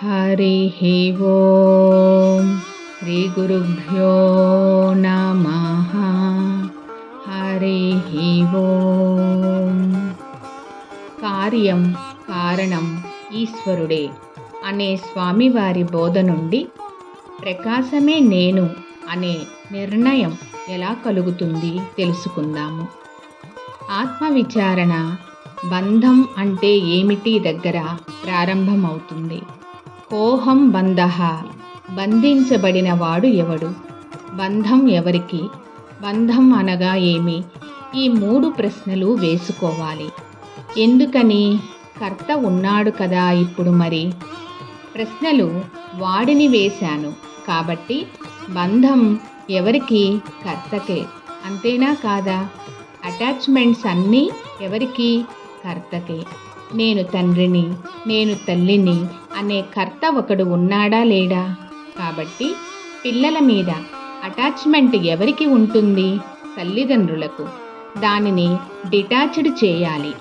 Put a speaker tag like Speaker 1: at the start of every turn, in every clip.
Speaker 1: హరిః ఓం శ్రీ గురుభ్యో నమః. హరిః ఓం. కార్యం కారణం ఈశ్వరుడే అనే స్వామివారి బోధ నుండి ప్రకాశమే నేను అనే నిర్ణయం ఎలా కలుగుతుంది తెలుసుకుందాము. ఆత్మవిచారణ బంధం అంటే ఏమిటి దగ్గర ప్రారంభమవుతుంది. కోహం బంధః, బంధించబడిన వాడు ఎవడు, బంధం ఎవరికి, బంధం అనగా ఏమి, ఈ 3 ప్రశ్నలు వేసుకోవాలి. ఎందుకని? కర్త ఉన్నాడు కదా. ఇప్పుడు మరి ప్రశ్నలు వాడిని వేశాను కాబట్టి బంధం ఎవరికి? కర్తకే. అంతేనా కాదా? అటాచ్మెంట్స్ అన్నీ ఎవరికి? కర్తకే. నేను తండ్రిని, నేను తల్లిని అనే కర్త ఒకడు ఉన్నాడా లేడా? కాబట్టి పిల్లల మీద అటాచ్మెంట్ ఎవరికి ఉంటుంది? తల్లిదండ్రులకు. దానిని డిటాచ్డ్ చేయాలి.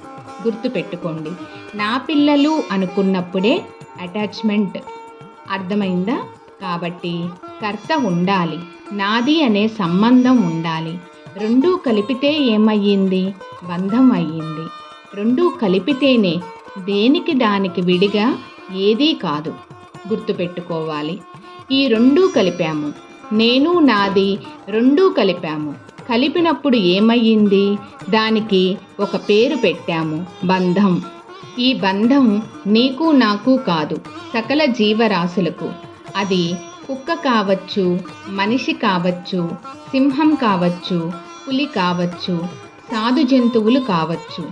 Speaker 1: గుర్తుపెట్టుకోండి, నా పిల్లలు అనుకున్నప్పుడే అటాచ్మెంట్. అర్థమైందా? కాబట్టి కర్త ఉండాలి, నాది అనే సంబంధం ఉండాలి. రెండూ కలిపితే ఏమయ్యింది? బంధం అయ్యింది. రెండూ కలిపితేనే, దేనికి దానికి విడిగా ఏదీ కాదు. గుర్తుపెట్టుకోవాలి. ఈ రెండూ కలిపాము, నేను నాది రెండూ కలిపాము. కలిపినప్పుడు ఏమయ్యింది? దానికి ఒక పేరు పెట్టాము, బంధం. ఈ బంధం నీకు నాకు కాదు, సకల జీవరాశులకు. అది కుక్క కావచ్చు, మనిషి కావచ్చు, సింహం కావచ్చు, పులి కావచ్చు, సాధు జంతువులు కావచ్చు,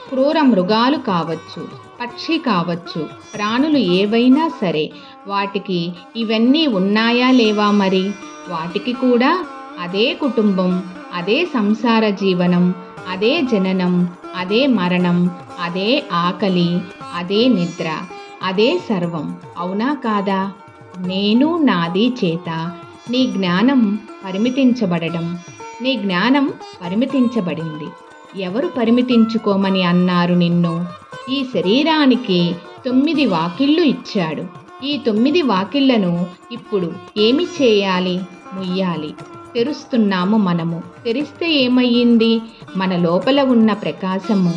Speaker 1: క్రూర మృగాలు కావచ్చు, పక్షి కావచ్చు, ప్రాణులు ఏవైనా సరే వాటికి ఇవన్నీ ఉన్నాయా లేవా? మరి వాటికి కూడా అదే కుటుంబం, అదే సంసార జీవనం, అదే జననం, అదే మరణం, అదే ఆకలి, అదే నిద్ర, అదే సర్వం. అవునా కాదా? నేను నాది చేత నీ జ్ఞానం పరిమితించబడడం. నీ జ్ఞానం పరిమితించబడింది. ఎవరు పరిమితించుకోమని అన్నారు నిన్ను? ఈ శరీరానికి 9 వాకిళ్ళు ఇచ్చాడు. ఈ 9 వాకిళ్లను ఇప్పుడు ఏమి చేయాలి? ముయ్యాలి. తెరుస్తున్నాము మనము. తెరిస్తే ఏమయ్యింది? మన లోపల ఉన్న ప్రకాశము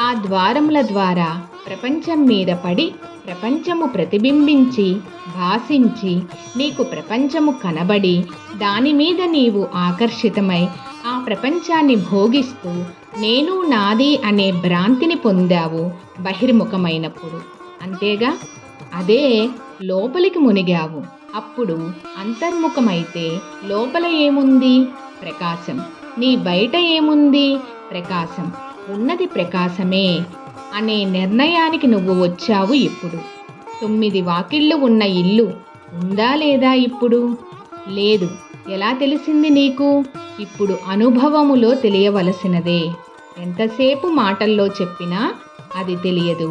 Speaker 1: ఆ ద్వారముల ద్వారా ప్రపంచం మీద పడి, ప్రపంచము ప్రతిబింబించి, భాసించి, నీకు ప్రపంచము కనబడి, దాని మీద నీవు ఆకర్షితమై ఆ ప్రపంచాన్ని భోగిస్తూ నేను నాది అనే భ్రాంతిని పొందావు బహిర్ముఖమైనప్పుడు. అంతేగా? అదే లోపలికి మునిగావు. అప్పుడు అంతర్ముఖమైతే లోపల ఏముంది? ప్రకాశం. నీ బయట ఏముంది? ప్రకాశం. ఉన్నది ప్రకాశమే అనే నిర్ణయానికి నువ్వు వచ్చావు ఇప్పుడు. 9 వాకిళ్ళు ఉన్న ఇల్లు ఉందా లేదా ఇప్పుడు? లేదు. ఎలా తెలిసింది నీకు? ఇప్పుడు అనుభవములో తెలియవలసినదే. ఎంతసేపు మాటల్లో చెప్పినా అది తెలియదు.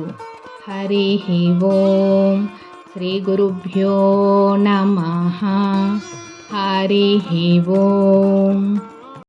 Speaker 1: హరిః ఓం శ్రీ గురుభ్యో నమః. హరిః ఓం.